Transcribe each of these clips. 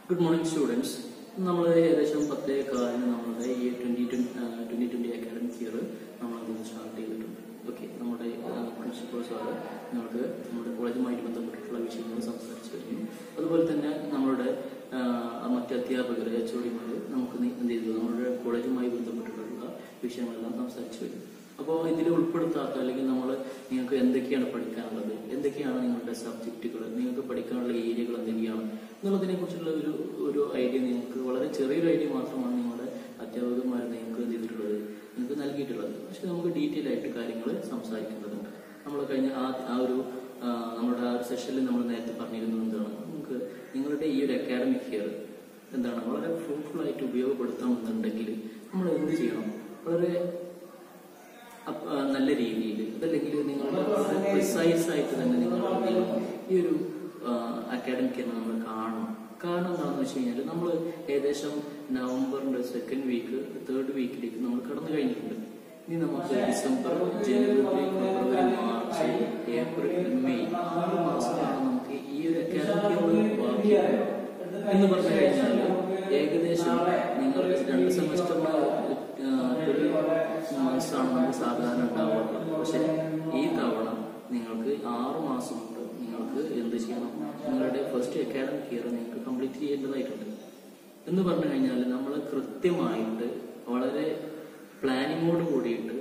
Good morning, students. നമ്മൾ ഏകദേശം 10 നമ്മുടെ ഈ 2020 അക്കാഡമിക് ഇയർ നമ്മൾ സ്റ്റാർട്ട് ചെയ്തിട്ടുണ്ട്. ഓക്കെ, നമ്മുടെ പ്രിൻസിപ്പൽ സാറ് നിങ്ങൾക്ക് നമ്മുടെ കോളേജുമായിട്ട് ബന്ധപ്പെട്ടിട്ടുള്ള വിഷയങ്ങൾ സംസാരിച്ചു കഴിഞ്ഞു. അതുപോലെ തന്നെ നമ്മുടെ മറ്റ് അധ്യാപകർ HOD-മാർ നമുക്ക് എന്ത് ചെയ്തു, നമ്മുടെ കോളേജുമായി ബന്ധപ്പെട്ടിട്ടുള്ള വിഷയങ്ങളെല്ലാം സംസാരിച്ചു കഴിഞ്ഞു. അപ്പോൾ ഇതിൽ ഉൾപ്പെടുത്താത്ത അല്ലെങ്കിൽ നിങ്ങൾക്ക് എന്തൊക്കെയാണ് പഠിക്കാനുള്ളത്, എന്തൊക്കെയാണ് നിങ്ങളുടെ സബ്ജക്റ്റുകൾ, നിങ്ങൾക്ക് പഠിക്കാനുള്ള ഏരിയകൾ എന്തൊക്കെയാണ് എന്നുള്ളതിനെ കുറിച്ചുള്ള ഒരു ഐഡിയ നിങ്ങൾക്ക് വളരെ ചെറിയൊരു ഐഡിയ മാത്രമാണ് നിങ്ങളുടെ അധ്യാപകന്മാർ നിങ്ങൾക്ക് എന്ത് ചെയ്തിട്ടുള്ളത്, നിങ്ങൾക്ക് നൽകിയിട്ടുള്ളത്. പക്ഷെ നമുക്ക് ഡീറ്റെയിൽ ആയിട്ട് കാര്യങ്ങൾ സംസാരിക്കേണ്ടതുണ്ട്. നമ്മൾ കഴിഞ്ഞ നമ്മുടെ സെഷനിൽ നമ്മൾ നേരത്തെ പറഞ്ഞിരുന്നത് എന്താണ്, നമുക്ക് നിങ്ങളുടെ ഈ ഒരു അക്കാഡമിക് ഇയർ എന്താണ് വളരെ ഫ്രൂട്ട്ഫുൾ ആയിട്ട് ഉപയോഗപ്പെടുത്താമെന്നുണ്ടെങ്കിൽ നമ്മൾ എന്ത് ചെയ്യണം, വളരെ നല്ല രീതിയിൽ, അതല്ലെങ്കിൽ നിങ്ങളുടെ പ്രിസൈസ് ആയിട്ട് തന്നെ നിങ്ങൾ ഈ ഒരു അക്കാഡമിക് ഇയർ നമ്മൾ കാണണം. കാരണം എന്താണെന്ന് വെച്ച് കഴിഞ്ഞാൽ നമ്മൾ ഏകദേശം നവംബറിന്റെ 2nd വീക്ക് 3rd വീക്കിലേക്ക് നമ്മൾ കടന്നു കഴിഞ്ഞിട്ടുണ്ട്. ഇനി നമുക്ക് ഡിസംബർ, ജനുവരി, ഫെബ്രുവരി, മാർച്ച്, ഏപ്രിൽ, മെയ് 6 മാസമാണ് നമുക്ക് ഈ ഒരു അക്കാഡമിക് ബാക്കി എന്ന് പറഞ്ഞു കഴിഞ്ഞാൽ ഏകദേശം നിങ്ങൾ 2 സെമസ്റ്ററിന് മന്ത്സാണ് നമുക്ക് സാധാരണ ഉണ്ടാവാറുള്ളത്. പക്ഷെ ഈ തവണ നിങ്ങൾക്ക് 6 മാസം കൊണ്ട് നിങ്ങൾക്ക് എന്ത് ചെയ്യണം, നിങ്ങളുടെ ഫസ്റ്റ് അക്കാഡമിക് ഇയർ നിങ്ങൾക്ക് കംപ്ലീറ്റ് ചെയ്യേണ്ടതായിട്ടുണ്ട്. എന്ന് പറഞ്ഞു കഴിഞ്ഞാൽ നമ്മൾ കൃത്യമായിട്ട് വളരെ പ്ലാനിങ്ങോട് കൂടിയിട്ട്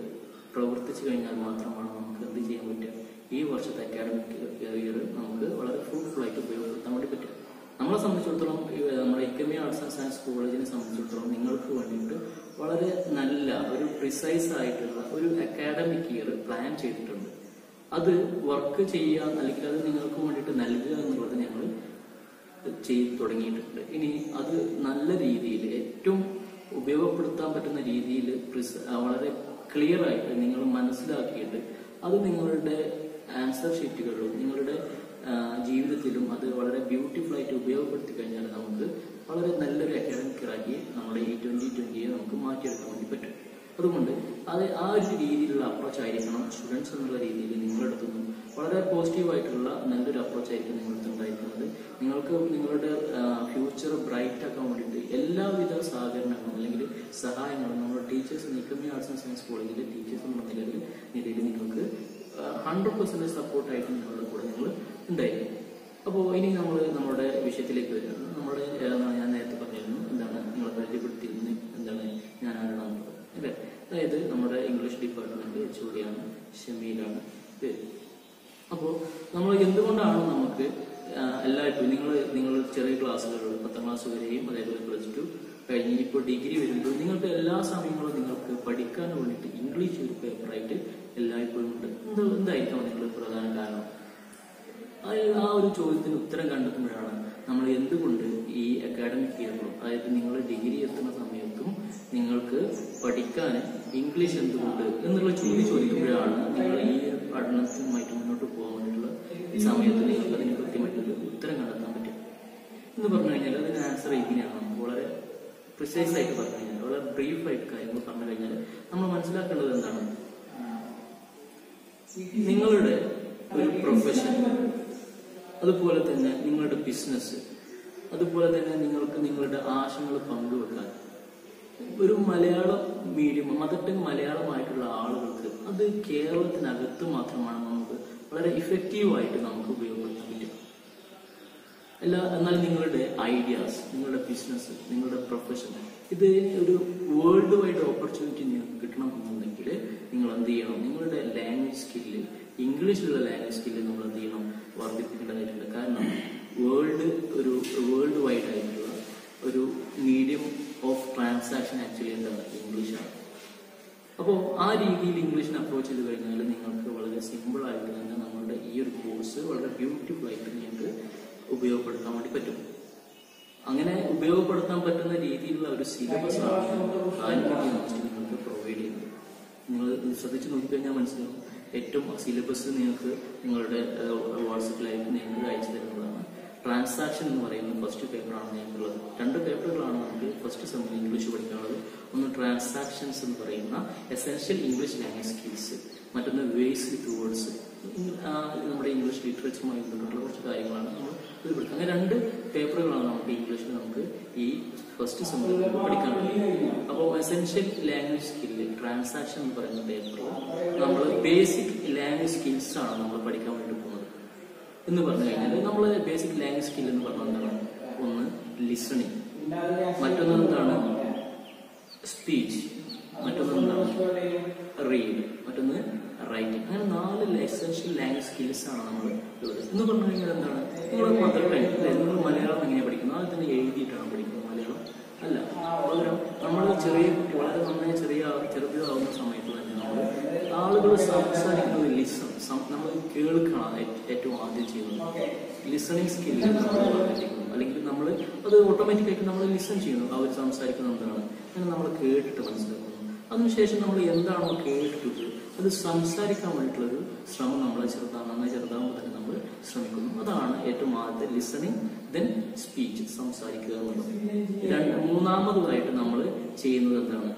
പ്രവർത്തിച്ചു കഴിഞ്ഞാൽ മാത്രമാണ് നമുക്ക് എന്ത് ചെയ്യാൻ പറ്റുക, ഈ വർഷത്തെ അക്കാഡമിക് ഇയർ നമുക്ക് വളരെ ഫ്രൂട്ട്ഫുൾ ആയിട്ട് ഉപയോഗപ്പെടുത്താൻ വേണ്ടി പറ്റും. നമ്മളെ സംബന്ധിച്ചിടത്തോളം നമ്മുടെ ICME ആർട്സ് ആൻഡ് സയൻസ് കോളേജിനെ സംബന്ധിച്ചിടത്തോളം നിങ്ങൾക്ക് വേണ്ടിയിട്ട് വളരെ നല്ല ഒരു പ്രിസൈസ് ആയിട്ടുള്ള ഒരു അക്കാഡമിക് ഇയർ പ്ലാൻ ചെയ്തിട്ടുണ്ട്. അത് വർക്ക് ചെയ്യുക അല്ലെങ്കിൽ അത് നിങ്ങൾക്ക് വേണ്ടിയിട്ട് നൽകുക എന്നുള്ളത് ഞങ്ങൾ ചെയ്തു തുടങ്ങിയിട്ടുണ്ട്. ഇനി അത് നല്ല രീതിയിൽ ഏറ്റവും ഉപയോഗപ്പെടുത്താൻ പറ്റുന്ന രീതിയിൽ വളരെ ക്ലിയർ ആയിട്ട് നിങ്ങൾ മനസ്സിലാക്കിയിട്ട് അത് നിങ്ങളുടെ ആൻസർ ഷീറ്റുകളിലും നിങ്ങളുടെ ജീവിതത്തിലും അത് വളരെ ബ്യൂട്ടിഫുൾ ആയിട്ട് ഉപയോഗപ്പെടുത്തി കഴിഞ്ഞാൽ നമുക്ക് വളരെ നല്ലൊരു അക്കാഡമിക് ഇയറാക്കി നമ്മുടെ ഈ 2020 നമുക്ക് മാറ്റിയെടുക്കാൻ വേണ്ടി പറ്റും. അതുകൊണ്ട് ആ ഒരു രീതിയിലുള്ള അപ്രോച്ച് ആയിരിക്കണം സ്റ്റുഡൻസ് എന്നുള്ള രീതിയിൽ നിങ്ങളുടെ അടുത്തുനിന്നും വളരെ പോസിറ്റീവായിട്ടുള്ള നല്ലൊരു അപ്രോച്ച് ആയിരിക്കും നിങ്ങളുടെ ഉണ്ടായിരിക്കുന്നത്. നിങ്ങൾക്ക് നിങ്ങളുടെ ഫ്യൂച്ചർ ബ്രൈറ്റ് ആക്കാൻ വേണ്ടിയിട്ട് എല്ലാവിധ സഹകരണങ്ങളും അല്ലെങ്കിൽ സഹായങ്ങളും നമ്മുടെ teachers, ICME arts and science കോളേജിലെ ടീച്ചേഴ്സ് എന്നുള്ള നിലയിൽ നിങ്ങൾക്ക് 100% സപ്പോർട്ടായിട്ട് നിങ്ങളുടെ കൂടെ നിങ്ങൾ ഉണ്ടായിരിക്കും. അപ്പോൾ ഇനി നമ്മുടെ വിഷയത്തിലേക്ക് വരുന്നത് ഞാൻ നേരത്തെ പറഞ്ഞിരുന്നു എന്താണ് നിങ്ങളെ പരിചയപ്പെടുത്തിയിരുന്നത്, എന്താണ് ഞാൻ ആരാണെന്നുള്ളത് അല്ലേ. അതായത് നമ്മുടെ ഇംഗ്ലീഷ് ഡിപ്പാർട്ട്മെന്റ് HOD-ആണ്, ഷമീലാണ് പേര്. അപ്പോൾ നമ്മൾ എന്തുകൊണ്ടാണ് നമുക്ക് എല്ലായിട്ടും നിങ്ങൾ ചെറിയ ക്ലാസ്സുകൾ 10ാം ക്ലാസ് വരെയും അതേപോലെ +2 കഴിഞ്ഞ് ഇപ്പോൾ ഡിഗ്രി വരുമ്പോൾ നിങ്ങൾക്ക് എല്ലാ സമയങ്ങളും നിങ്ങൾക്ക് പഠിക്കാൻ വേണ്ടിയിട്ട് ഇംഗ്ലീഷ് ഒരു പേപ്പറായിട്ട് എല്ലായ്പ്പോഴും ഉണ്ട്. എന്തായിരിക്കാം നിങ്ങൾ പ്രധാന കാരണം? ആ ഒരു ചോദ്യത്തിന് ഉത്തരം കണ്ടെത്തുമ്പോഴാണ് നമ്മൾ എന്തുകൊണ്ട് ഈ അക്കാഡമിക് ഇയറിലും അതായത് നിങ്ങൾ ഡിഗ്രി എത്തുന്ന സമയത്തും നിങ്ങൾക്ക് പഠിക്കാൻ ഇംഗ്ലീഷ് എന്തുകൊണ്ട് എന്നുള്ള ചോദിക്കുമ്പോഴാണ് നിങ്ങൾ ഈ ഒരു പഠനത്തിനുമായിട്ട് മുന്നോട്ട് പോകാൻ വേണ്ടിയിട്ടുള്ള സമയത്ത് നിങ്ങൾക്ക് അതിന് കൃത്യമായിട്ടൊരു ഉത്തരം കണ്ടെത്താൻ പറ്റും. എന്ന് പറഞ്ഞു കഴിഞ്ഞാൽ അതിന് ആൻസർ ഇങ്ങനെയാണ്. വളരെ പ്രിസൈസ് ആയിട്ട് പറഞ്ഞു കഴിഞ്ഞാൽ, വളരെ ബ്രീഫായിട്ട് കാര്യങ്ങൾ പറഞ്ഞു കഴിഞ്ഞാൽ നമ്മൾ മനസ്സിലാക്കേണ്ടത് എന്താണ്, നിങ്ങളുടെ ഒരു പ്രൊഫഷൻ, അതുപോലെ തന്നെ നിങ്ങളുടെ ബിസിനസ്, അതുപോലെ തന്നെ നിങ്ങൾക്ക് നിങ്ങളുടെ ആശയങ്ങൾ പങ്കുവെക്കാൻ ഒരു മലയാളം മീഡിയം മദർ ടങ് മലയാളമായിട്ടുള്ള ആളുകൾക്ക് അത് കേരളത്തിനകത്ത് മാത്രമാണ് നമുക്ക് വളരെ ഇഫക്റ്റീവായിട്ട് നമുക്ക് ഉപയോഗപ്പെടുത്താൻ പറ്റും. എന്നാൽ നിങ്ങളുടെ ഐഡിയാസ്, നിങ്ങളുടെ ബിസിനസ്, നിങ്ങളുടെ പ്രൊഫഷൻ ഇത് ഒരു വേൾഡ് വൈഡ് ഓപ്പർച്യൂണിറ്റി നിങ്ങൾക്ക് കിട്ടണമെന്നുണ്ടെങ്കിൽ നിങ്ങൾ എന്ത് ചെയ്യണം, നിങ്ങളുടെ ലാംഗ്വേജ് സ്കില്ല്, ഇംഗ്ലീഷിലുള്ള ലാംഗ്വേജ് സ്കില്ല് നമ്മൾ എന്ത് ചെയ്യണം, വർദ്ധിപ്പിക്കേണ്ടതായിട്ടുണ്ട്. കാരണം വേൾഡ് വൈഡ് ആയിട്ടുള്ള ഒരു മീഡിയം ഓഫ് ട്രാൻസാക്ഷൻ ആക്ച്വലി എന്താണ്, ഇംഗ്ലീഷാണ്. അപ്പോൾ ആ രീതിയിൽ ഇംഗ്ലീഷിനെ അപ്രോച്ച് ചെയ്ത് കഴിഞ്ഞാൽ നിങ്ങൾക്ക് വളരെ സിമ്പിൾ ആയിട്ട് തന്നെ നമ്മളുടെ ഈ ഒരു കോഴ്സ് വളരെ ബ്യൂട്ടിഫുൾ ആയിട്ട് നിങ്ങൾക്ക് ഉപയോഗപ്പെടുത്താൻ വേണ്ടി പറ്റും. അങ്ങനെ ഉപയോഗപ്പെടുത്താൻ പറ്റുന്ന രീതിയിലുള്ള ഒരു സിലബസ് ആണ് നിങ്ങൾക്ക് പ്രൊവൈഡ് ചെയ്യുന്നത്. നിങ്ങൾ ശ്രദ്ധിച്ച് നോക്കിക്കഴിഞ്ഞാൽ മനസ്സിലാവും. ഏറ്റവും സിലബസ് നിങ്ങൾക്ക് നിങ്ങളുടെ വാട്സപ്പിലായിട്ട് നിങ്ങൾക്ക് അയച്ചു തരുന്നതാണ്. ട്രാൻസാക്ഷൻ എന്ന് പറയുന്ന ഫസ്റ്റ് പേപ്പറാണ് ഞങ്ങൾക്കുള്ളത്. 2 പേപ്പറുകളാണ് നമുക്ക് ഫസ്റ്റ് സെമ്മിൽ ഇംഗ്ലീഷ് പഠിക്കാനുള്ളത്. ഒന്ന് ട്രാൻസാക്ഷൻസ് എന്ന് പറയുന്ന എസെൻഷ്യൽ ഇംഗ്ലീഷ് ലാംഗ്വേജ് സ്കിൽസ്, മറ്റൊന്ന് വേസ് വിത്ത് വേർഡ്സ്, നമ്മുടെ ഇംഗ്ലീഷ് ലിറ്ററേച്ചറുമായി ബന്ധപ്പെട്ടുള്ള കുറച്ച് കാര്യങ്ങളാണ് നമ്മൾ ഇത് പഠിക്കുക. അങ്ങനെ 2 പേപ്പറുകളാണ് നമുക്ക് ഇംഗ്ലീഷിൽ നമുക്ക് ഈ ഫസ്റ്റ് സെമ്മിൽ പഠിക്കാനുള്ളത്. അപ്പോൾ എസെൻഷ്യൽ ലാംഗ്വേജ് സ്കില്ല് ട്രാൻസാക്ഷൻ എന്ന് പറയുന്ന പേപ്പറിൽ നമ്മൾ ബേസിക് ലാംഗ്വേജ് സ്കിൽസ് ആണ് നമ്മൾ പഠിക്കാൻ വേണ്ടി പോകുന്നത്. എന്ന് പറഞ്ഞു കഴിഞ്ഞാൽ നമ്മൾ ബേസിക് ലാംഗ്വേജ് സ്കിൽ എന്ന് പറഞ്ഞാൽ എന്താണ്? ഒന്ന് ലിസണിങ്, മറ്റൊന്ന് എന്താണ് സ്പീച്ച്, മറ്റൊന്ന് എന്താണ് റീഡ്, മറ്റൊന്ന് റൈറ്റിംഗ്. അങ്ങനെ 4 എസെൻഷ്യൽ ലാംഗ്വേജ് സ്കിൽസ് ആണ് നമ്മൾ ഉള്ളത്. എന്ന് പറഞ്ഞു കഴിഞ്ഞാൽ എന്താണ്? നിങ്ങൾ മദർ ടങ്, നിങ്ങൾ മലയാളം എങ്ങനെയാണ് പഠിക്കുന്നത്? അത് തന്നെ എഴുതിയിട്ടാണ് പഠിക്കുന്നത്. മലയാളം അല്ല, പകരം നമ്മൾ ചെറിയ കുട്ടി വളരെ നന്നായി ചെറുതാവുന്ന സമയത്ത് തന്നെ നമ്മൾ ആളുകൾ സംസാരിക്കുന്നത് നമ്മൾ കേൾക്കണം ഏറ്റവും ആദ്യം ചെയ്യുന്നത്. ലിസണിങ് സ്കില്ല് നമ്മൾ വർദ്ധിപ്പിക്കുന്നു, അല്ലെങ്കിൽ നമ്മൾ അത് ഓട്ടോമാറ്റിക്കായിട്ട് നമ്മൾ ലിസൺ ചെയ്യുന്നു. അവർ സംസാരിക്കുന്നത് എന്താണ് അങ്ങനെ നമ്മൾ കേട്ടിട്ട് മനസ്സിലാക്കുന്നു. അതിനുശേഷം നമ്മൾ എന്താണോ കേട്ടിട്ടുള്ളത് അത് സംസാരിക്കാൻ വേണ്ടിയിട്ടുള്ളൊരു ശ്രമം നമ്മളെ നന്നായി ചെറുതാകുമ്പോൾ തന്നെ നമ്മൾ ശ്രമിക്കുന്നു. അതാണ് ഏറ്റവും ആദ്യത്തെ ലിസണിങ്. ദെൻ സ്പീച്ച്, സംസാരിക്കുക എന്നുള്ളത്. മൂന്നാമതായിട്ട് നമ്മൾ ചെയ്യുന്നത് എന്താണ്?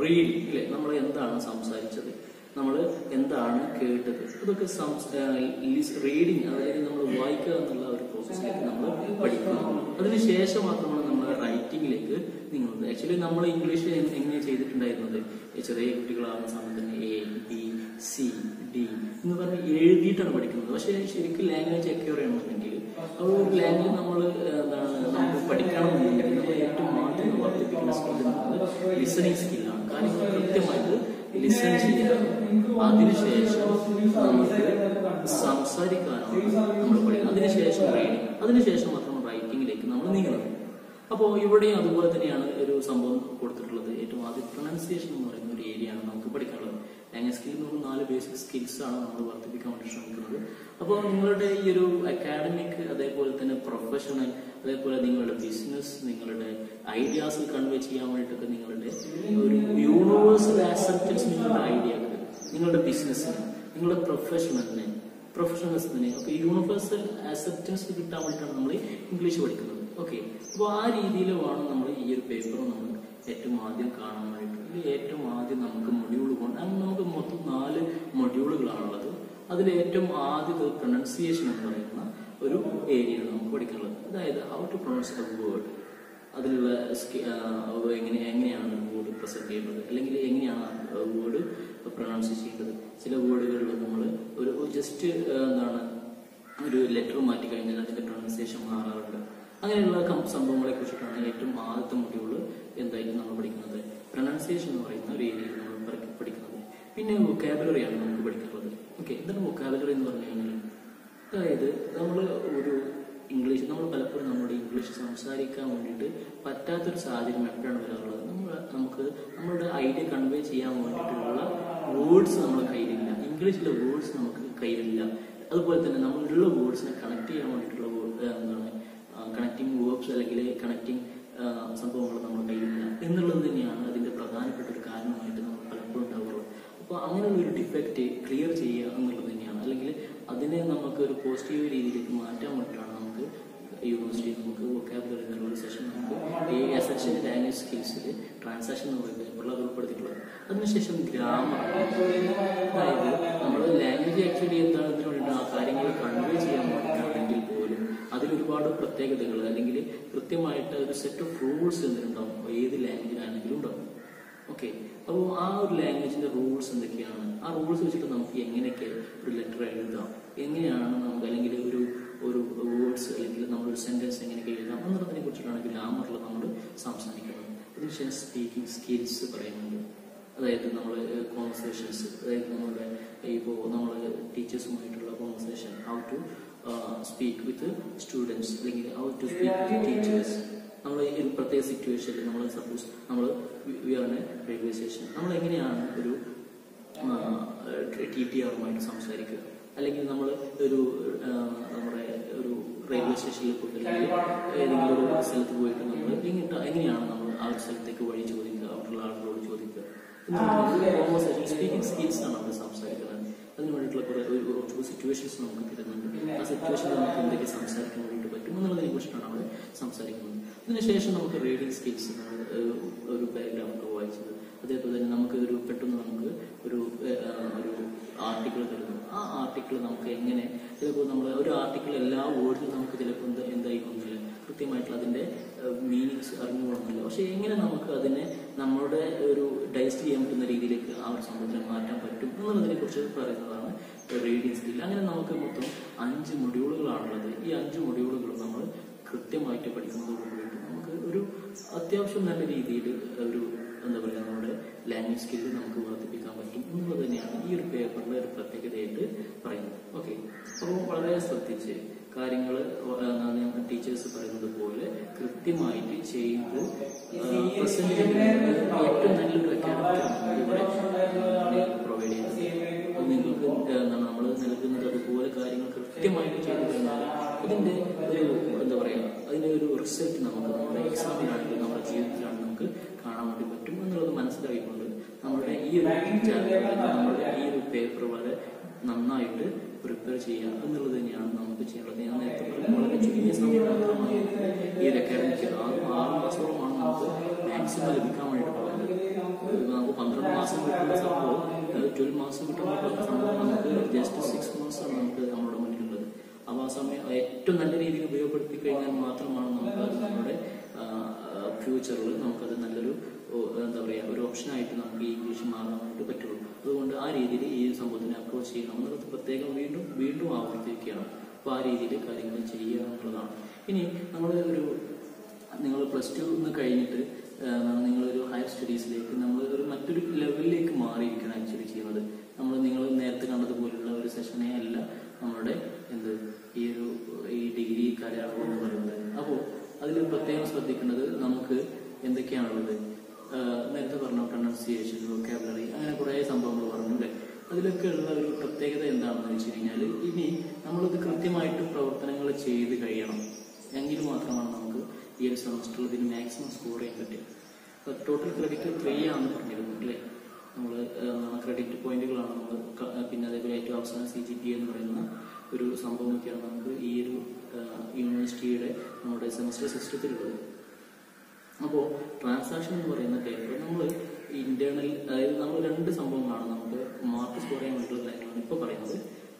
റീഡിങ് അല്ലെ. നമ്മൾ എന്താണ് സംസാരിച്ചത്, നമ്മൾ എന്താണ് കേട്ടത്, അതൊക്കെ റീഡിങ്, അതായത് നമ്മൾ വായിക്കുക എന്നുള്ള ഒരു പ്രോസസ്സിലേക്ക് നമ്മൾ പഠിക്കുന്നു. അതിനുശേഷം മാത്രമാണ് നമ്മൾ റൈറ്റിംഗിലേക്ക് നീങ്ങുന്നത്. ആക്ച്വലി നമ്മൾ ഇംഗ്ലീഷ് എങ്ങനെ ചെയ്തിട്ടുണ്ടായിരുന്നത്? ചെറിയ കുട്ടികളാകുന്ന സമയത്ത് തന്നെ A, B, C, D എന്ന് പറഞ്ഞ് എഴുതിയിട്ടാണ് പഠിക്കുന്നത്. പക്ഷെ ശരിക്കും ലാംഗ്വേജ് അക്വയർ ചെയ്യണമെന്നുണ്ടെങ്കിൽ ഒരു ലാംഗ്വേജ് നമുക്ക് പഠിക്കണമെന്നുണ്ടെങ്കിൽ നമ്മൾ ഏറ്റവും ആദ്യം വർദ്ധിപ്പിക്കുന്ന സ്കിൽ ലിസണിങ് സ്കില്ലാണ്. കാര്യങ്ങൾ കൃത്യമായിട്ട് ലിസൺ ചെയ്യുക. അതിനുശേഷം നമുക്ക് സംസാരിക്കാനാണ് നമ്മൾ പഠിക്കുന്നത്. അതിനുശേഷം റീഡിങ്, അതിനുശേഷം മാത്രം റൈറ്റിംഗിലേക്ക് നമ്മൾ നീങ്ങുന്നത്. അപ്പോൾ ഇവിടെയും അതുപോലെ തന്നെയാണ് ഒരു സംഭവം കൊടുത്തിട്ടുള്ളത്. ഏറ്റവും ആദ്യം പ്രൊനൗൺസിയേഷൻ എന്ന് പറയുന്ന ഒരു ഏരിയ ആണ് നമുക്ക് പഠിക്കാനുള്ളത്. ലാംഗ്വേജ് സ്കിൽ എന്ന് പറഞ്ഞാൽ 4 ബേസിക് സ്കിൽസ് ആണ് നമ്മൾ വർദ്ധിപ്പിക്കാൻ വേണ്ടി ശ്രമിക്കുന്നത്. അപ്പോൾ നിങ്ങളുടെ ഈ ഒരു അക്കാഡമിക്, അതേപോലെ തന്നെ പ്രൊഫഷണൽ, അതേപോലെ നിങ്ങളുടെ ബിസിനസ്, നിങ്ങളുടെ ഐഡിയാസ് കൺവേ ചെയ്യാൻ വേണ്ടിയിട്ടൊക്കെ നിങ്ങളുടെ ഒരു യൂണിവേഴ്സൽ ആക്സെപ്റ്റൻസ് നിങ്ങളുടെ ഐഡിയക്ക്, നിങ്ങളുടെ ബിസിനസ്സിന്, നിങ്ങളുടെ പ്രൊഫഷണൽസിന് ഒക്കെ യൂണിവേഴ്സൽ ആക്സെപ്റ്റൻസ് കിട്ടാൻ വേണ്ടിയിട്ടാണ് നമ്മൾ ഇംഗ്ലീഷ് പഠിക്കുന്നത്. ഓക്കെ, അപ്പോൾ ആ രീതിയിൽ വേണം നമ്മൾ ഈ ഒരു പേപ്പർ നമ്മൾ ഏറ്റവും ആദ്യം കാണാൻ വേണ്ടിയിട്ട്. ഏറ്റവും ആദ്യം നമുക്ക് മൊഡ്യൂൾ കൊണ്ട് നമുക്ക് മൊത്തം 4 മൊഡ്യൂളുകളാണുള്ളത്. അതിൽ ഏറ്റവും ആദ്യത്തെ പ്രൊനൗൺസിയേഷൻ എന്ന് പറയുന്ന ഒരു ഏരിയയാണ് നമുക്ക് പഠിക്കാനുള്ളത്. അതായത് how to pronounce a word, അതിലുള്ള എങ്ങനെയാണ് വേർഡ് പ്രസന്റ് ചെയ്യുന്നത്, അല്ലെങ്കിൽ എങ്ങനെയാണ് വേർഡ് പ്രൊനൗൺസ് ചെയ്യുന്നത്. ചില വേർഡുകളിൽ നമ്മൾ ഒരു ജസ്റ്റ് ഒരു ലെറ്റർ മാറ്റി കഴിഞ്ഞാൽ അതിന്റെ പ്രൊനൗൺസിയേഷൻ മാറാറുണ്ട്. അങ്ങനെയുള്ള സംഭവങ്ങളെ കുറിച്ചിട്ടാണ് ഏറ്റവും ആദ്യത്തെ മൊഡ്യൂൾ എന്തായാലും നമ്മൾ പഠിക്കുന്നത്. പ്രൊനൗൺസിയേഷൻ എന്ന് പറയുന്ന ഒരു ഏരിയയിൽ നമ്മൾ പഠിക്കുന്നത്. പിന്നെ വൊക്കാബുലറിയാണ് നമുക്ക് പഠിക്കുന്നത്. ഓക്കെ, എന്താണ് വൊക്കാബുലറി എന്ന് പറഞ്ഞു കഴിഞ്ഞാൽ? അതായത് നമ്മൾ പലപ്പോഴും നമ്മുടെ ഇംഗ്ലീഷ് സംസാരിക്കാൻ വേണ്ടിയിട്ട് പറ്റാത്തൊരു സാഹചര്യം എപ്പോഴാണ് വരാറുള്ളത്? നമുക്ക് നമ്മളുടെ ഐഡിയ കൺവേ ചെയ്യാൻ വേണ്ടിയിട്ടുള്ള വേർഡ്സ് നമ്മുടെ കയ്യിലില്ല. ഇംഗ്ലീഷിലെ വേർഡ്സ് നമുക്ക് കയ്യിലില്ല. അതുപോലെ തന്നെ നമ്മളുള്ള വേർഡ്സിനെ കണക്ട് ചെയ്യാൻ വേണ്ടിയിട്ടുള്ള കണക്റ്റിംഗ് വേർബ്സ് അല്ലെങ്കിൽ കണക്റ്റിംഗ് സംഭവങ്ങൾ നമ്മുടെ കയ്യിലില്ല എന്നുള്ളത് തന്നെയാണ് അതിന്റെ പ്രധാനപ്പെട്ട ഒരു കാരണമായിട്ട് നമ്മൾ പലപ്പോഴും ഉണ്ടാവുള്ളൂ. അപ്പോൾ അങ്ങനെയുള്ള ഒരു ഡിഫക്റ്റ് ക്ലിയർ ചെയ്യുക എന്നുള്ളത് തന്നെയാണ്. അല്ലെങ്കിൽ അതിനെ നമുക്ക് ഒരു പോസിറ്റീവ് രീതിയിലേക്ക് മാറ്റാൻ വേണ്ടിയിട്ടാണ് നമുക്ക് യൂണിവേഴ്സിറ്റി നമുക്ക് വൊക്കാബുലറി എന്നുള്ള ഒരു സെഷൻ നമുക്ക് ഈ എസെൻഷ്യൽ ലാംഗ്വേജ് സ്കിൽസിൽ ട്രാൻസാക്ഷൻ എന്ന് പറയുന്നത് ഉൾപ്പെടുത്തിയിട്ടുള്ളത്. അതിനുശേഷം ഗ്രാമർ, അതായത് നമ്മൾ ലാംഗ്വേജ് ആക്ച്വലി എന്താണ് ഇതിന് വേണ്ടിയിട്ട് ആ കാര്യങ്ങൾ കൺവേ ചെയ്യാൻ വേണ്ടിയിട്ടാണെങ്കിൽ പോലും അതിലൊരുപാട് പ്രത്യേകതകൾ അല്ലെങ്കിൽ കൃത്യമായിട്ട് ഒരു സെറ്റ് ഓഫ് റൂൾസ് എന്തിനുണ്ടാവും, ഏത് ലാംഗ്വേജിലാണെങ്കിലും ഉണ്ടാവും. ഓക്കെ, അപ്പോൾ ആ ഒരു ലാംഗ്വേജിന്റെ റൂൾസ് എന്തൊക്കെയാണ്, ആ റൂൾസ് വെച്ചിട്ട് നമുക്ക് എങ്ങനെയൊക്കെ ഒരു ലെറ്റർ എഴുതാം, എങ്ങനെയാണ് നമുക്ക് അല്ലെങ്കിൽ ഒരു വേർഡ്സ് അല്ലെങ്കിൽ നമ്മളൊരു സെന്റൻസ് എങ്ങനെയൊക്കെ എഴുതാം എന്നുള്ളതിനെ കുറിച്ചിട്ടാണ് ഗ്രാമറിൽ നമ്മൾ സംസാരിക്കുന്നത്. അതിനുശേഷം സ്പീക്കിംഗ് സ്കിൽസ് പറയുന്നുണ്ട്. അതായത് നമ്മൾ കോൺവെർസേഷൻസ്, അതായത് നമ്മുടെ ഇപ്പോൾ നമ്മൾ ടീച്ചേഴ്സുമായിട്ടുള്ള conversation, how to speak with students അല്ലെങ്കിൽ how to speak with teachers. നമ്മൾ ഈ പ്രത്യേക സിറ്റുവേഷനിൽ നമ്മൾ സപ്പോസ് നമ്മൾ റെയിൽവേ സ്റ്റേഷൻ, നമ്മൾ എങ്ങനെയാണ് ഒരു TTRമായിട്ട് സംസാരിക്കുക, അല്ലെങ്കിൽ നമ്മൾ നമ്മുടെ ഒരു റെയിൽവേ സ്റ്റേഷനിൽ പോയിട്ട് അല്ലെങ്കിൽ ഏതെങ്കിലും ഒരു സ്ഥലത്ത് പോയിട്ട് നമ്മൾ എങ്ങനെയാണ് നമ്മൾ ആ ഒരു സ്ഥലത്തേക്ക് വഴി ചോദിക്കുക, അവിടെയുള്ള ആളുകളോട് ചോദിക്കുക. കോൺവെർസേഷൻ സ്പീക്കിംഗ് സ്കിൽസ് ആണ് നമ്മൾ സംസാരിക്കുന്നത്. അതിന് വേണ്ടിയിട്ടുള്ള കുറച്ച് സിറ്റുവേഷൻസ് നമുക്ക് തരുന്നുണ്ട്. ആ സിറ്റുവേഷനിൽ നമുക്ക് എന്തൊക്കെ സംസാരിക്കാൻ വേണ്ടിയിട്ട് പറ്റും എന്നുള്ളതിനെ കുറിച്ചിട്ടാണ് അവിടെ സംസാരിക്കുന്നത്. അതിനുശേഷം നമുക്ക് റീഡിങ് സ്കിൽസ്, ഒരു പാരഗ്രാഫ് വായിച്ചത്, അതേപോലെ തന്നെ നമുക്ക് ഒരു പെട്ടെന്ന് നമുക്ക് ഒരു ആർട്ടിക്കിൾ തരുന്നു. ആ ആർട്ടിക്കിൾ നമുക്ക് എങ്ങനെ, ചിലപ്പോൾ നമ്മൾ ഒരു ആർട്ടിക്കിൾ എല്ലാ വേർഡ്സും നമുക്ക് ചിലപ്പോൾ എന്തായിക്കൊന്നില്ല, കൃത്യമായിട്ടുള്ള അതിന്റെ മീനിങ്സ് അറിഞ്ഞുകൊള്ളുന്നില്ല. പക്ഷെ എങ്ങനെ നമുക്ക് അതിനെ നമ്മുടെ ഒരു ഡൈജസ്റ്റ് ചെയ്യാൻ പറ്റുന്ന രീതിയിലേക്ക് ആ ഒരു സംഭവത്തിനെ മാറ്റാൻ പറ്റും എന്നുള്ളതിനെ കുറിച്ച് പറയുന്നതാണ് റീഡിങ് സ്കിൽ. അങ്ങനെ നമുക്ക് മൊത്തം 5 മൊഡ്യൂളുകളാണുള്ളത്. ഈ 5 മൊഡ്യൂളുകൾ നമ്മൾ കൃത്യമായിട്ട് പഠിക്കുന്നതോടുകൂടിയിട്ട് നമുക്ക് ഒരു അത്യാവശ്യം നല്ല രീതിയിൽ ഒരു എന്താ പറയുക നമ്മുടെ ലാംഗ്വേജ് സ്കില്ല് നമുക്ക് വർദ്ധിപ്പിക്കാൻ പറ്റും എന്നുള്ളത് തന്നെയാണ് ഈ ഒരു പേപ്പറിലെ ഒരു പ്രത്യേകതയായിട്ട് പറയുന്നത്. ഓക്കെ, അപ്പോൾ വളരെ ശ്രദ്ധിച്ച് കാര്യങ്ങൾ ടീച്ചേഴ്സ് പറയുന്നത് പോലെ കൃത്യമായിട്ട് ചെയ്ത് പ്രസന്റ് ഏറ്റവും നല്ലൊരു അക്കാഡമിക് ഇവിടെ പ്രൊവൈഡ് ചെയ്യുന്നത്. നിങ്ങൾക്ക് നമ്മൾ നൽകുന്നത് അതുപോലെ കാര്യങ്ങൾ കൃത്യമായിട്ട് ചെയ്തു കഴിഞ്ഞാൽ അതിന്റെ ഒരു എന്താ പറയുക, അതിന്റെ ഒരു റിസൾട്ട് നമുക്ക് നമ്മുടെ എക്സാമിനാണെങ്കിലും നമ്മുടെ ജീവിതത്തിലാണെങ്കിലും നമുക്ക് കാണാൻ വേണ്ടി പറ്റും എന്നുള്ളത് മനസ്സിലാക്കിക്കൊണ്ട് നമ്മുടെ ഈ ഒരു നമ്മുടെ ഈ ഒരു പേപ്പർ വളരെ നന്നായിട്ട് പ്രിപ്പയർ ചെയ്യുക എന്നുള്ളത് തന്നെയാണ് നമുക്ക് ചെയ്യേണ്ടത്. ഞാൻ നേരത്തെ പറഞ്ഞ വളരെ ചുരുങ്ങിയ സമയം മാത്രമാണ് ഈ ഒരു അക്കാഡമിക് 6 മാസത്തോളമാണ് നമുക്ക് മാക്സിമം ലഭിക്കാൻ വേണ്ടിയിട്ടുള്ളത്. നമുക്ക് 12 മാസം കിട്ടുന്ന സംഭവം 12 മാസം കിട്ടുന്ന സംഭവം നമുക്ക് ജസ്റ്റ് 6 മാസമാണ് നമുക്ക് നമ്മുടെ മുന്നിലുള്ളത്. അപ്പോൾ ആ സമയം ഏറ്റവും നല്ല രീതിയിൽ ഉപയോഗപ്പെടുത്തി കഴിഞ്ഞാൽ മാത്രമാണ് നമുക്ക് അത് നമ്മുടെ ഫ്യൂച്ചറിൽ നമുക്കത് നല്ലൊരു എന്താ പറയുക ഒരു ഓപ്ഷനായിട്ട് നമുക്ക് ഈ ഇംഗ്ലീഷ് മാറാൻ വേണ്ടി പറ്റുള്ളൂ. അതുകൊണ്ട് ആ രീതിയിൽ ഈ സംഭവത്തിനെ അപ്രോച്ച് ചെയ്യണം എന്നുള്ളത് പ്രത്യേകം വീണ്ടും ആവർത്തിക്കുകയാണ്. അപ്പോൾ ആ രീതിയിൽ കാര്യങ്ങൾ ചെയ്യുക എന്നുള്ളതാണ്. ഇനി നിങ്ങൾ +2 കഴിഞ്ഞിട്ട് നിങ്ങളൊരു ഹയർ സ്റ്റഡീസിലേക്ക് നമ്മൾ മറ്റൊരു ലെവലിലേക്ക് മാറിയിരിക്കണം ആക്ച്വലി ചെയ്യുന്നത്. നിങ്ങൾ നേരത്തെ കണ്ടതുപോലുള്ള ഒരു സെഷനെ അല്ല നമ്മുടെ ഈ ഡിഗ്രി കാലയളവ് എന്ന് പറയുന്നത്. അപ്പോൾ അതിൽ പ്രത്യേകം ശ്രദ്ധിക്കേണ്ടത് നമുക്ക് എന്തൊക്കെയാണുള്ളത്. നേരത്തെ പറഞ്ഞു പ്രൊനൗൺസിയേഷൻ, വൊക്കാബുലറി, അങ്ങനെ കുറേ സംഭവങ്ങൾ പറഞ്ഞു അല്ലേ. അതിലൊക്കെ ഉള്ള ഒരു പ്രത്യേകത എന്താണെന്ന് വെച്ച് കഴിഞ്ഞാൽ ഇനി നമ്മളിത് കൃത്യമായിട്ട് പ്രവർത്തനങ്ങൾ ചെയ്ത് കഴിയണം. എങ്കിൽ മാത്രമാണ് നമുക്ക് ഈ ഒരു സെമസ്റ്ററിൽ ഇതിന് മാക്സിമം സ്കോർ ചെയ്യാൻ പറ്റും. ടോട്ടൽ ക്രെഡിറ്റ് 3 ആണെന്ന് പറഞ്ഞിരുന്നു അല്ലേ. നമ്മൾ ക്രെഡിറ്റ് പോയിന്റുകളാണ് നമ്മൾ, പിന്നെ അതേപോലെ ഏറ്റവും അവസാനം CGPA എന്ന് പറയുന്ന ഒരു സംഭവമൊക്കെയാണ് നമുക്ക് ഈ ഒരു യൂണിവേഴ്സിറ്റിയുടെ നമ്മുടെ സെമസ്റ്റർ സിസ്റ്റത്തിലുള്ളത്. അപ്പോൾ ട്രാൻസാക്ഷൻ എന്ന് പറയുന്ന പേപ്പർ നമ്മൾ ഇന്റേണൽ, അതായത് നമ്മൾ 2 സംഭവങ്ങളാണ് നമുക്ക് മാർക്ക് സ്കോർ ചെയ്യാൻ വേണ്ടിയിട്ടുള്ള കാര്യങ്ങളാണ് ഇപ്പോൾ പറയുന്നത്.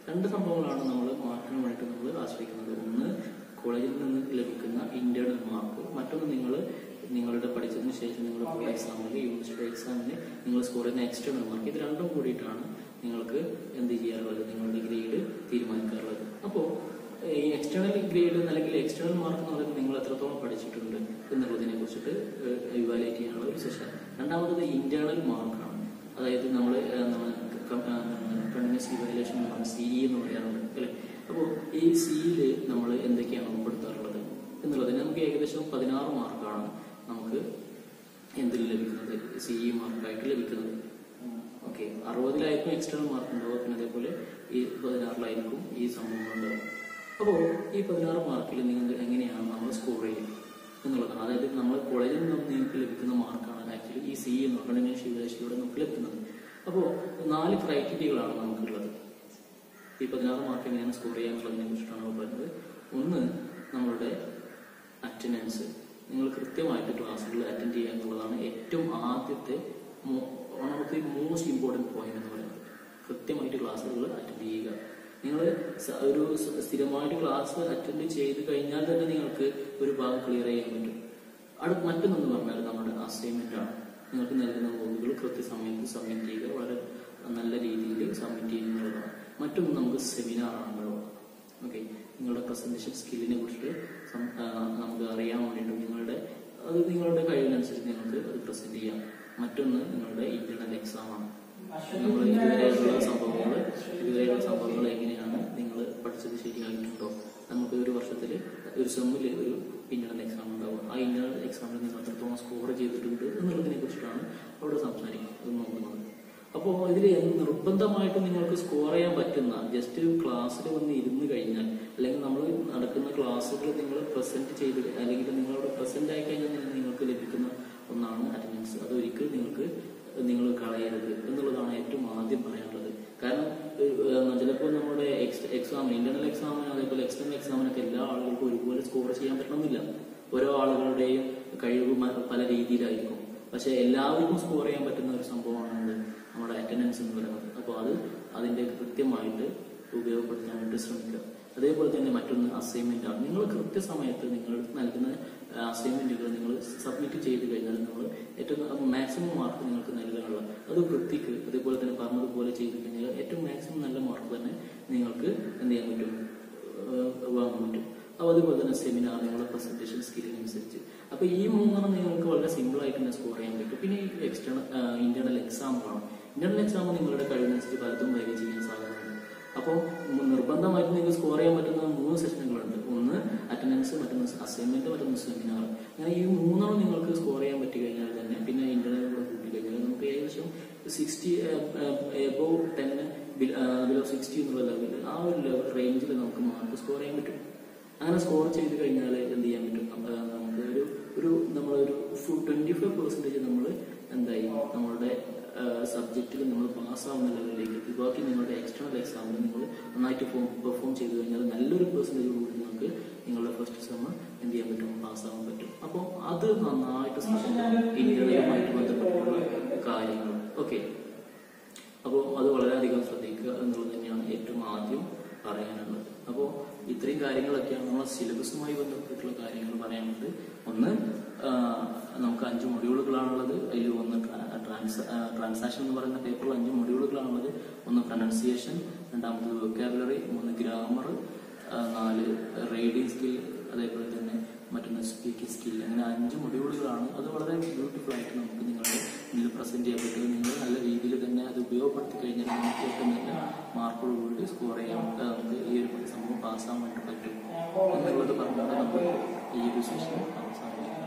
2 സംഭവങ്ങളാണ് നമ്മൾ മാർക്കിന് വേണ്ടിയിട്ട് നമ്മൾ ആശ്രയിക്കുന്നത്. ഒന്ന് കോളേജിൽ നിന്ന് ലഭിക്കുന്ന ഇന്റേണൽ മാർക്ക്, മറ്റൊന്ന് നിങ്ങളുടെ പഠിച്ചതിന് ശേഷം നിങ്ങളുടെ എക്സാമിന്, യൂണിവേഴ്സിറ്റി എക്സാമിന് നിങ്ങൾ സ്കോർ ചെയ്യുന്ന എക്സ്റ്റേണൽ മാർക്ക്. ഇത് 2ഉം കൂടിയിട്ടാണ് നിങ്ങൾക്ക് എന്ത് ചെയ്യാറുള്ളത്, നിങ്ങളുടെ ഗ്രേഡ് തീരുമാനിക്കാറുള്ളത്. അപ്പോൾ ഈ എക്സ്റ്റേണൽ ഗ്രേഡ് അല്ലെങ്കിൽ എക്സ്റ്റേണൽ മാർക്ക് എന്ന് പറയുന്നത് നിങ്ങൾ എത്രത്തോളം പഠിച്ചിട്ടുണ്ട് എന്നുള്ളതിനെ കുറിച്ചിട്ട് ഇവാലുവേറ്റ് ചെയ്യാനുള്ള ഒരു സെഷൻ. രണ്ടാമത് ഇന്റേണൽ മാർക്കാണ്. അതായത് നമ്മൾ കണ്ടിന്യൂസ് ഇവാലുവേഷൻ CE എന്ന് പറയാറുണ്ട് അല്ലേ. അപ്പോൾ ഈ CEയിൽ നമ്മൾ എന്തൊക്കെയാണ് ഉൾപ്പെടുത്താറുള്ളത് എന്നുള്ളതിന് നമുക്ക് ഏകദേശം 16 മാർക്കാണ് നമുക്ക് എന്തിൽ ലഭിക്കുന്നത്, CE മാർക്കായിട്ട് ലഭിക്കുന്നത്. ഓക്കെ, 60-ലായിരിക്കും എക്സ്റ്റേണൽ മാർക്ക് ഉണ്ടാവുക, പിന്നെ അതേപോലെ ഈ 16-ലായിരിക്കും ഈ സംഭവങ്ങൾ ഉണ്ടാവുക. അപ്പോൾ ഈ 16 മാർക്കിൽ നിങ്ങൾ എങ്ങനെയാണ് നമ്മൾ സ്കോർ ചെയ്യുക എന്നുള്ളതാണ്. അതായത് നമ്മൾ കോളേജിൽ നിന്ന് നിങ്ങൾക്ക് ലഭിക്കുന്ന മാർക്കാണ് ആക്ച്വലി ഈ CE എന്ന് പറഞ്ഞാൽ ശിവരാശിയുടെ നമുക്ക് ലഭിക്കുന്നത്. അപ്പോൾ 4 ക്രൈറ്റീരിയകളാണ് നമുക്കുള്ളത്. ഈ 16 മാർക്ക് എങ്ങനെയാണ് സ്കോർ ചെയ്യുക എന്നുള്ളതിനെ കുറിച്ചിട്ടാണ് പറയുന്നത്. ഒന്ന്, നമ്മളുടെ അറ്റൻഡൻസ്. നിങ്ങൾ കൃത്യമായിട്ട് ക്ലാസ്സുകൾ അറ്റൻഡ് ചെയ്യുക എന്നുള്ളതാണ് ഏറ്റവും ആദ്യത്തെ മോസ്റ്റ് ഇമ്പോർട്ടൻറ്റ് പോയിന്റ് എന്ന് പറയുന്നത്. കൃത്യമായിട്ട് ക്ലാസ്സുകൾ അറ്റൻഡ് ചെയ്യുക. നിങ്ങൾ ഒരു സ്ഥിരമായിട്ട് ക്ലാസ് അറ്റൻഡ് ചെയ്ത് കഴിഞ്ഞാൽ തന്നെ നിങ്ങൾക്ക് ഒരു ഭാഗം ക്ലിയർ ചെയ്യാൻ പറ്റും. മറ്റൊന്നെന്ന് പറഞ്ഞാൽ നമ്മുടെ അസൈൻമെന്റ് ആണ്. നിങ്ങൾക്ക് നൽകുന്ന വർക്കുകൾ കൃത്യസമയത്ത് സബ്മിറ്റ് ചെയ്യുക, വളരെ നല്ല രീതിയിൽ സബ്മിറ്റ് ചെയ്യുന്നതാണ്. മറ്റൊന്ന് നമുക്ക് സെമിനാറാണ് ഉണ്ടാവുക. ഓക്കെ, നിങ്ങളുടെ പ്രസന്റേഷൻ സ്കില്ലിനെ കുറിച്ചിട്ട് നമുക്ക് അറിയാൻ വേണ്ടിയിട്ട് നിങ്ങളുടെ കഴിവിനനുസരിച്ച് നിങ്ങൾക്ക് അത് പ്രസന്റ് ചെയ്യാം. മറ്റൊന്ന് നിങ്ങളുടെ ഇന്റേണൽ എക്സാമാണ്. നമ്മൾ ഇതുവരെയുള്ള സംഭവങ്ങൾ എങ്ങനെയാണ് നിങ്ങൾ പഠിച്ചത് ശരിയായിട്ടുണ്ടോ, നമുക്ക് ഒരു വർഷത്തിൽ ഒരു സെമ്മിൽ ഒരു ഇന്റേണൽ എക്സാം ഉണ്ടാവും. ആ ഇന്റേണൽ എക്സാമിൽ നിങ്ങൾ എത്രത്തോളം സ്കോർ ചെയ്തിട്ടുണ്ട് എന്നുള്ളതിനെ കുറിച്ചിട്ടാണ് അവിടെ നോക്കുന്നത്. അപ്പോൾ ഇതിൽ നിർബന്ധമായിട്ട് നിങ്ങൾക്ക് സ്കോർ ചെയ്യാൻ പറ്റുന്ന, ജസ്റ്റ് ക്ലാസ്സിൽ വന്ന് ഇരുന്ന് കഴിഞ്ഞാൽ അല്ലെങ്കിൽ നമ്മൾ നടക്കുന്ന ക്ലാസ്സുകൾ നിങ്ങൾ പ്രസന്റ് ചെയ്ത് അല്ലെങ്കിൽ നിങ്ങളവിടെ പ്രസന്റ് ആയി കഴിഞ്ഞാൽ നിങ്ങൾക്ക് ലഭിക്കുന്ന ഒന്നാണ് അറ്റൻഡൻസ്. അതൊരിക്കലും നിങ്ങൾ കളയരുത് എന്നുള്ളതാണ് ഏറ്റവും ആദ്യം പറയാനുള്ളത്. കാരണം ചിലപ്പോൾ നമ്മുടെ എക്സാം ഇന്റർണൽ എക്സാമിന് അതേപോലെ എക്സ്റ്റേണൽ എക്സാമിനൊക്കെ എല്ലാ ആളുകൾക്കും ഒരുപോലെ സ്കോർ ചെയ്യാൻ പറ്റണമെന്നില്ല. ഓരോ ആളുകളുടെയും കഴിവ് പല രീതിയിലായിരിക്കും. പക്ഷെ എല്ലാവർക്കും സ്കോർ ചെയ്യാൻ പറ്റുന്ന ഒരു സംഭവമാണ് നമ്മുടെ അറ്റൻഡൻസ് എന്ന് പറയുന്നത്. അപ്പോൾ അതിന്റെ കൃത്യമായിട്ട് ഉപയോഗപ്പെടുത്താനായിട്ട് ശ്രമിക്കുക. അതേപോലെ തന്നെ മറ്റൊന്ന് അസൈൻമെന്റ് ആണ്. നിങ്ങൾ കൃത്യസമയത്ത് നിങ്ങൾ നൽകുന്ന അസൈൻമെന്റുകൾ നിങ്ങൾ സബ്മിറ്റ് ചെയ്ത് കഴിഞ്ഞാൽ നിങ്ങൾ ഏറ്റവും മാക്സിമം മാർക്ക് നിങ്ങൾക്ക് നൽകാനുള്ള അത് വൃത്തിക്ക് അതേപോലെ തന്നെ പറഞ്ഞതുപോലെ ചെയ്ത് കഴിഞ്ഞാൽ ഏറ്റവും മാക്സിമം നല്ല മാർക്ക് തന്നെ നിങ്ങൾക്ക് എന്ത് ചെയ്യാൻ പറ്റും, വാങ്ങാൻ പറ്റും. അപ്പോൾ അതുപോലെ തന്നെ സെമിനാർ നിങ്ങളുടെ പ്രസന്റേഷൻ സ്കില്ലിനനുസരിച്ച്. അപ്പൊ ഈ മൂന്നെണ്ണം നിങ്ങൾക്ക് വളരെ സിമ്പിൾ ആയിട്ട് തന്നെ സ്കോർ ചെയ്യാൻ പറ്റും. പിന്നെ ഈ ഇന്റർണൽ എക്സാമുകളാണ്. ഇന്റർണൽ എക്സാം നിങ്ങളുടെ കഴിവിനനുസരിച്ച് പലതും വൈകി ചെയ്യാൻ സാധ്യതയുണ്ട്. അപ്പോൾ നിർബന്ധമായിട്ട് നിങ്ങൾക്ക് സ്കോർ ചെയ്യാൻ പറ്റുന്ന 3 സെഷനുകളുണ്ട്. ഒന്ന് അറ്റൻഡൻസ്, മറ്റൊന്ന് അസൈൻമെന്റ്, മറ്റൊന്ന് സെമിനാർ. അങ്ങനെ ഈ മൂന്നെണ്ണം നിങ്ങൾക്ക് സ്കോർ ചെയ്യാൻ പറ്റി കഴിഞ്ഞാൽ തന്നെ പിന്നെ ഇന്റർണൽ കൂടെ കൂട്ടി കഴിഞ്ഞാൽ നമുക്ക് ഏകദേശം 60 above 10 below 60 എന്നുള്ള ലെവലിൽ ആ ഒരു റേഞ്ചിൽ നമുക്ക് മാർക്ക് സ്കോർ ചെയ്യാൻ പറ്റും. അങ്ങനെ സ്കോർ ചെയ്ത് കഴിഞ്ഞാൽ എന്ത് ചെയ്യാൻ പറ്റും, നമുക്ക് നമ്മളൊരു 25% നമ്മൾ എന്തായി നമ്മളുടെ സബ്ജക്റ്റിൽ നമ്മൾ പാസ്സാവുന്ന ലെവലിലേക്ക് എത്തി. ബാക്കി നിങ്ങളുടെ എക്സ്റ്റേണൽ എക്സാമിൽ നിങ്ങൾ നന്നായിട്ട് പെർഫോം ചെയ്ത് കഴിഞ്ഞാൽ നല്ലൊരു പെർസെൻറ്റേജ് കൂടി നിങ്ങൾക്ക് നിങ്ങളുടെ ഫസ്റ്റ് സെം എന്ത് ചെയ്യാൻ പറ്റും, പാസ്സാവാൻ പറ്റും. അപ്പോൾ അത് നന്നായിട്ട് ഇന്റർനെറ്റുമായിട്ട് ബന്ധപ്പെട്ടുള്ള കാര്യങ്ങൾ. ഓക്കെ, അപ്പോൾ അത് വളരെയധികം ശ്രദ്ധിക്കുക എന്നുള്ളത് തന്നെയാണ് ഏറ്റവും ആദ്യം പറയാനുള്ളത്. അപ്പോൾ ഇത്രയും കാര്യങ്ങളൊക്കെയാണ് നമ്മളെ സിലബസുമായി ബന്ധപ്പെട്ടുള്ള കാര്യങ്ങൾ പറയാനുള്ളത്. ഒന്ന്, നമുക്ക് 5 മൊഡ്യൂളുകളാണുള്ളത്. അതിൽ ഒന്ന് ട്രാൻസാക്ഷൻ എന്ന് പറയുന്ന പേപ്പറിൽ 5 മൊഡ്യൂളുകളാണുള്ളത്. ഒന്ന് പ്രൊനൗൺസിയേഷൻ, രണ്ടാമത് വൊക്കാബുലറി, 3 ഗ്രാമർ, 4 റീഡിംഗ് സ്കിൽ, അതേപോലെ തന്നെ മറ്റൊന്ന് സ്പീക്കിംഗ് സ്കിൽ. അങ്ങനെ 5 മൊഡ്യൂളുകളാണ്. അത് വളരെ ബ്യൂട്ടിഫുൾ ആയിട്ട് നമുക്ക് നിങ്ങളുടെ ഇതിൽ പ്രസന്റ് ചെയ്യാൻ പറ്റും. നിങ്ങൾ നല്ല രീതിയിൽ തന്നെ അത് ഉപയോഗപ്പെടുത്തി കഴിഞ്ഞാൽ നമുക്ക് ഏറ്റവും നല്ല മാർക്കോടുകൂടി സ്കോർ ചെയ്യാൻ നമുക്ക് ഈ ഒരു സംഭവം പാസ്സാവാൻ വേണ്ടി പറ്റും എന്നുള്ളത് പറഞ്ഞുകൊണ്ട് നമ്മൾ ഈ ഒരു സെഷൻ അവസാനിക്കും.